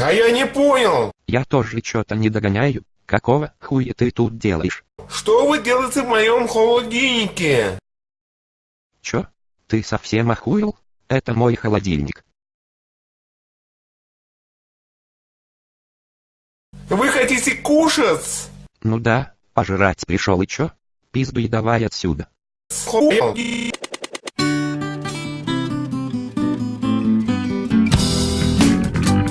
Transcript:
А я не понял. Я тоже что-то не догоняю. Какого хуя ты тут делаешь? Что вы делаете в моем холодильнике? Чё? Ты совсем охуел? Это мой холодильник. Вы хотите кушать? Ну да, пожрать пришел и чё? Пиздуй давай отсюда. Холодильник.